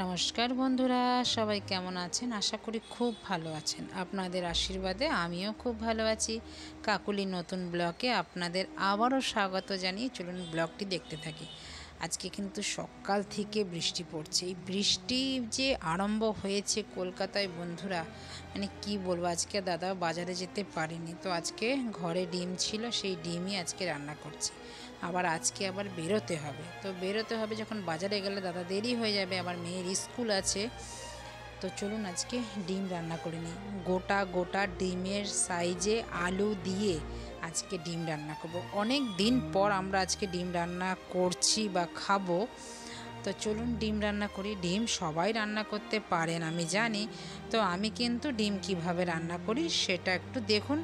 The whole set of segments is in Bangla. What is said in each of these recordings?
নমস্কার বন্ধুরা, সবাই কেমন আছেন? আশা করি খুব ভালো আছেন। আপনাদের আশীর্বাদে আমিও খুব ভালো আছি। কাকুলি নতুন ব্লগে আপনাদের আবারও স্বাগত জানিয়ে চলুন ব্লগটি দেখতে থাকি। আজকে কিন্তু সকাল থেকে বৃষ্টি পড়ছে। এই বৃষ্টি যে আরম্ভ হয়েছে কলকাতায় বন্ধুরা, মানে কি বলবো, আজকে দাদা বাজারে যেতে পারেনি, তো আজকে ঘরে ডিম ছিল, সেই ডিমই আজকে রান্না করছি। আজকে বেরোতে হবে, তো বেরোতে হবে যখন বাজারে গেলে দাদা দেরি হয়ে যাবে, আবার মেয়ের স্কুল আছে। তো চলুন আজকে ডিম রান্না করে নিই। গোটা গোটা ডিমের সাইজে আলু দিয়ে আজকে ডিম রান্না করব। অনেক দিন পর আমরা আজকে ডিম রান্না করছি বা খাবো। তো চলুন ডিম রান্না করি। ডিম সবাই রান্না করতে পারেন আমি জানি, তো আমি কিন্তু ডিম কিভাবে রান্না করি সেটা একটু দেখুন।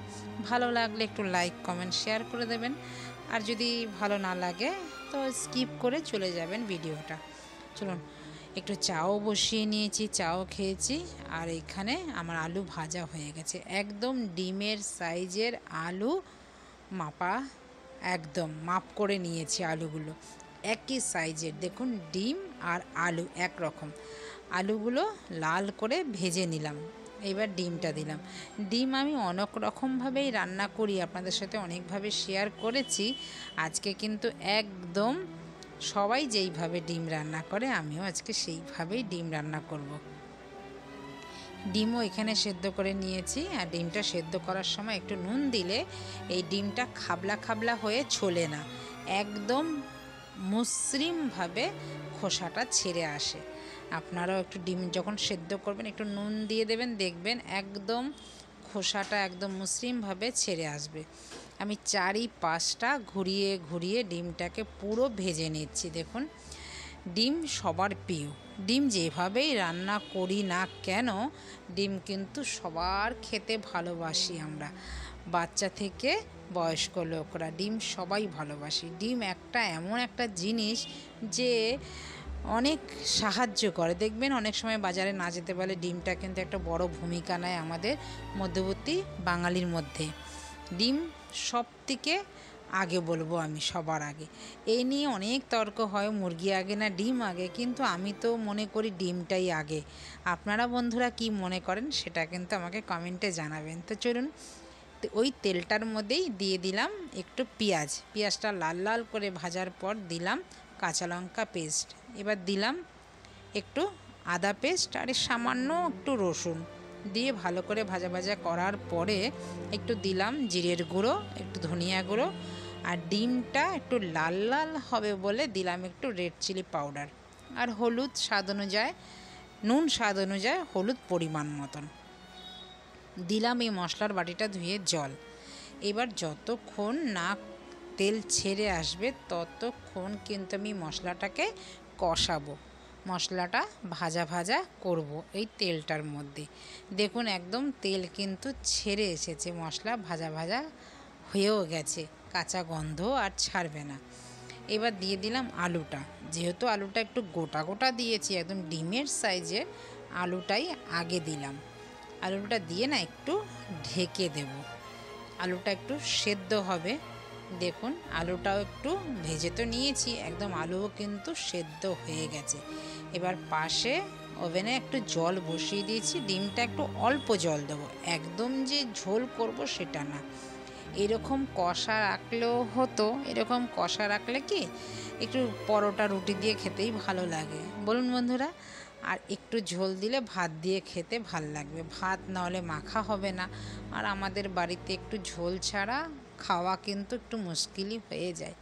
ভালো লাগলে একটু লাইক কমেন্ট শেয়ার করে দেবেন, আর যদি ভালো না লাগে তো স্কিপ করে চলে যাবেন ভিডিওটা। চলুন, একটু চাও বসিয়ে নিয়েছি, চাও খেয়েছি, আর এখানে আমার আলু ভাজা হয়ে গেছে। একদম ডিমের সাইজের আলু মাপা, একদম মাপ করে নিয়েছি আলুগুলো একই সাইজের। দেখুন ডিম আর আলু একরকম। আলুগুলো লাল করে ভেজে নিলাম, এবার ডিমটা দিলাম। ডিম আমি অনেক রকমভাবেই রান্না করি, আপনাদের সাথে অনেকভাবে শেয়ার করেছি। আজকে কিন্তু একদম সবাই যেইভাবে ডিম রান্না করে আমিও আজকে সেইভাবেই ডিম রান্না করব। ডিমও এখানে সেদ্ধ করে নিয়েছি, আর ডিমটা সেদ্ধ করার সময় একটু নুন দিলে এই ডিমটা খাবলা খাবলা হয়ে ছোলে না, একদম মসৃণভাবে খোসাটা ছেড়ে আসে। আপনারাও একটু ডিম যখন সেদ্ধ করবেন একটু নুন দিয়ে দেবেন, দেখবেন একদম খোসাটা একদম মসৃণভাবে ছেড়ে আসবে। আমি চারিপাশটা ঘুরিয়ে ঘুরিয়ে ডিমটাকে পুরো ভেজে নিচ্ছি। দেখুন, ডিম সবার প্রিয়। ডিম যেভাবেই রান্না করি না কেন, ডিম কিন্তু সবার খেতে ভালোবাসি আমরা, বাচ্চা থেকে বয়স্ক লোকরা ডিম সবাই ভালোবাসি। ডিম একটা এমন একটা জিনিস যে অনেক সাহায্য করে। দেখবেন অনেক সময় বাজারে না যেতে পারলে ডিমটা কিন্তু একটা বড় ভূমিকা নেয় আমাদের মধ্যবর্তী বাঙালির মধ্যে। ডিম সব থেকে আগে বলবো আমি, সবার আগে। এই নিয়ে অনেক তর্ক হয়, মুরগি আগে না ডিম আগে, কিন্তু আমি তো মনে করি ডিমটাই আগে। আপনারা বন্ধুরা কি মনে করেন সেটা কিন্তু আমাকে কমেন্টে জানাবেন। তো চলুন, ওই তেলটার মধ্যেই দিয়ে দিলাম একটু পেঁয়াজটা লাল লাল করে ভাজার পর দিলাম কাঁচা লঙ্কা পেস্ট, এবার দিলাম একটু আদা পেস্ট, আর সামান্য একটু রসুন দিয়ে ভালো করে ভাজা ভাজা করার পরে একটু দিলাম জিরের গুঁড়ো, একটু ধনিয়া গুঁড়ো, আর ডিমটা একটু লাল লাল হবে বলে দিলাম একটু রেড চিলি পাউডার, আর হলুদ স্বাদ অনুযায়ী, নুন স্বাদ অনুযায়ী, হলুদ পরিমাণ মতন দিলাম। এই মশলার বাটিটা ধুয়ে জল। এবার যতক্ষণ না তেল ছেড়ে আসবে ততক্ষণ কিন্তু আমি মশলাটাকে কষাবো, মশলাটা ভাজা ভাজা করব এই তেলটার মধ্যে। দেখুন একদম তেল কিন্তু ছেড়ে এসেছে, মশলা ভাজা ভাজা হয়েও গেছে, কাঁচা গন্ধ আর ছাড়বে না। এবার দিয়ে দিলাম আলুটা। যেহেতু আলুটা একটু গোটা গোটা দিয়েছি, একদম ডিমের সাইজের আলুটাই আগে দিলাম। আলুটা দিয়ে না একটু ঢেকে দেব, আলুটা একটু সেদ্ধ হবে। দেখুন আলুটাও একটু ভেজে তো নিয়েছি, একদম আলুও কিন্তু সেদ্ধ হয়ে গেছে। এবার পাশে ওভেনে একটু জল বসিয়ে দিয়েছি, ডিমটা একটু অল্প জল দেবো, একদম যে ঝোল করব সেটা না। এরকম কষা রাখলেও হতো, এরকম কষা রাখলে কি একটু পরোটা রুটি দিয়ে খেতেই ভালো লাগে, বলুন বন্ধুরা। আর একটু ঝোল দিলে ভাত দিয়ে খেতে ভাল লাগবে, ভাত না হলে মাখা হবে না। আর আমাদের বাড়িতে একটু ঝোল ছাড়া খাওয়া কিন্তু একটু মুশকিলই হয়ে যায়।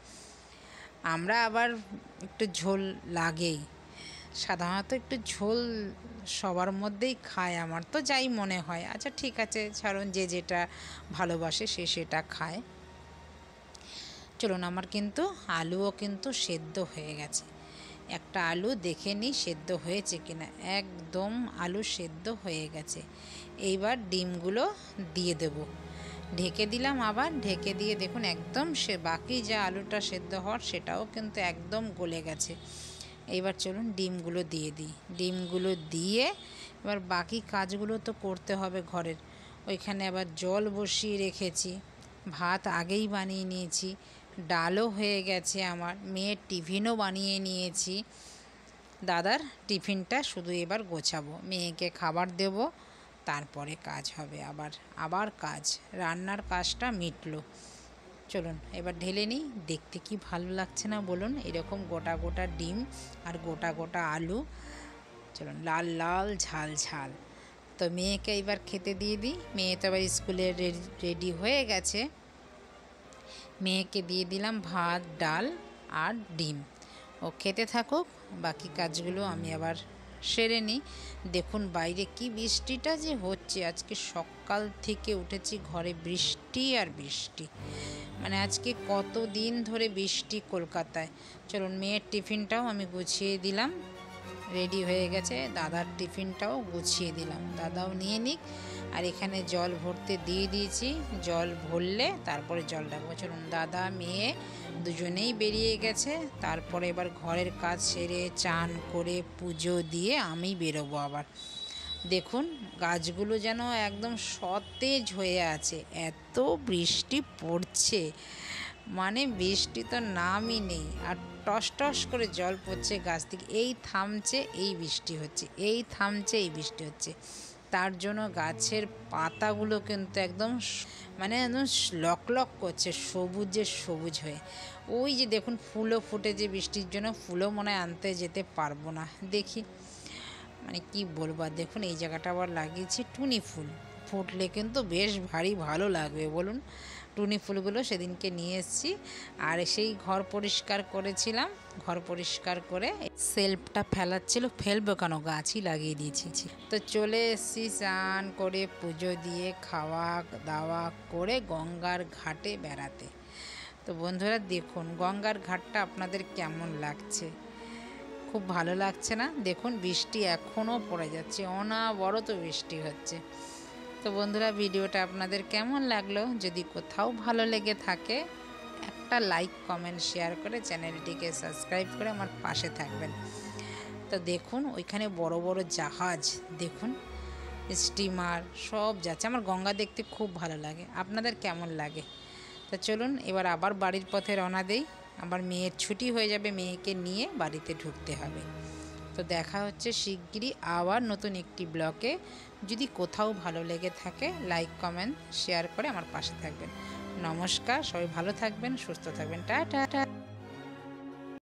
আমরা আবার একটু ঝোল লাগেই, সাধারণত একটু ঝোল সবার মধ্যেই খায়, আমার তো যাই মনে হয়। আচ্ছা ঠিক আছে, ছাড়ুন, যে যেটা ভালোবাসে সে সেটা খায়। চলুন, আমার কিন্তু আলুও কিন্তু সেদ্ধ হয়ে গেছে। একটা আলু দেখে নিই সেদ্ধ হয়েছে কিনা, একদম আলু সেদ্ধ হয়ে গেছে। এইবার ডিমগুলো দিয়ে দেব, ঢেকে দিলাম, আবার ঢেকে দিয়ে দেখুন একদম বাকি যা আলুটা সেদ্ধ হওয়ার সেটাও কিন্তু একদম গলে গেছে। এবার চলুন ডিমগুলো দিয়ে দিই। ডিমগুলো দিয়ে এবার বাকি কাজগুলো তো করতে হবে ঘরের। ওইখানে আবার জল বসিয়ে রেখেছি, ভাত আগেই বানিয়ে নিয়েছি, ডালও হয়ে গেছে আমার, মেয়ের টিফিনও বানিয়ে নিয়েছি। দাদার টিফিনটা শুধু এবার গোছাবো, মেয়েকে খাবার দেব, তারপরে কাজ হবে। আবার কাজ, রান্নার কাজটা মিটলো। চলুন এবার ঢেলে নিই। দেখতে কি ভালো লাগছে না বলুন, এরকম গোটা গোটা ডিম আর গোটা গোটা আলু, চলুন লাল লাল ঝাল ঝাল। তো মেয়েকে এবার খেতে দিয়ে দিই। মেয়ে তো এবার স্কুলে রেডি হয়ে গেছে। মেয়েকে দিয়ে দিলাম ভাত, ডাল আর ডিম। ও খেতে থাকুক, বাকি কাজগুলো আমি আবার সেরে নিই। দেখুন বাইরে কি বৃষ্টিটা যে হচ্ছে, আজকে সকাল থেকে উঠেছি ঘরে বৃষ্টি আর বৃষ্টি, মানে আজকে কত দিন ধরে বৃষ্টি কলকাতায়। চলুন মেয়ের টিফিনটাও আমি গুছিয়ে দিলাম, রেডি হয়ে গেছে। দাদার টিফিনটাও গুছিয়ে দিলাম, দাদাও নিয়ে নিক। আর এখানে জল ভরতে দিয়ে দিয়েছি, জল ভরলে তারপরে জল রাখবো। চলুন দাদা মেয়ে দুজনেই বেরিয়ে গেছে। তারপরে এবার ঘরের কাজ সেরে চান করে পুজো দিয়ে আমি বেরোবো আবার। দেখুন গাছগুলো যেন একদম সতেজ হয়ে আছে, এত বৃষ্টি পড়ছে, মানে বৃষ্টি তো নামই নেই। আর টস টস করে জল পড়ছে গাছ থেকে, এই থামছে এই বৃষ্টি হচ্ছে, এই থামছে এই বৃষ্টি হচ্ছে। তার জন্য গাছের পাতাগুলো কিন্তু একদম মানে একদম লকলক করছে, সবুজে সবুজ হয়ে। ওই যে দেখুন ফুলও ফুটেছে বৃষ্টির জন্য, ফুলও মনে হয় আনতে যেতে পারবো না, দেখি মানে কি বলবো। আর দেখুন এই জায়গাটা আবার লাগিয়েছি টুনি ফুল, ফুটলে কিন্তু বেশ ভারী ভালো লাগবে বলুন। টুনি ফুলগুলো সেদিনকে নিয়ে এসেছি। আর সেই ঘর পরিষ্কার করেছিলাম, ঘর পরিষ্কার করে সেলফটা ফেলাচ্ছিল, ফেলবো কেন, গাছই লাগিয়ে দিয়েছি। তো চলে এসেছি স্নান করে পুজো দিয়ে খাওয়া দাওয়া করে গঙ্গার ঘাটে বেড়াতে। তো বন্ধুরা দেখুন গঙ্গার ঘাটটা আপনাদের কেমন লাগছে, খুব ভালো লাগছে না? দেখুন বৃষ্টি এখনও পড়ে যাচ্ছে, অনবরত বৃষ্টি হচ্ছে। তো বন্ধুরা ভিডিওটা আপনাদের কেমন লাগলো, যদি কোথাও ভালো লেগে থাকে একটা লাইক কমেন্ট শেয়ার করে চ্যানেলটিকে সাবস্ক্রাইব করে আমার পাশে থাকবেন। তো দেখুন ওইখানে বড় বড় জাহাজ, দেখুন স্টিমার সব যাচ্ছে। আমার গঙ্গা দেখতে খুব ভালো লাগে, আপনাদের কেমন লাগে? তো চলুন এবার আবার বাড়ির পথে রওনা দেই, আবার মেয়ের ছুটি হয়ে যাবে, মেয়েকে নিয়ে বাড়িতে ঢুকতে হবে। তো দেখা হচ্ছে শিগগিরই আবার নতুন একটি ব্লগে। যদি কোথাও ভালো লেগে থাকে লাইক কমেন্ট শেয়ার করে আমার পাশে থাকবেন। নমস্কার, সবাই ভালো থাকবেন, সুস্থ থাকবেন, টাটা।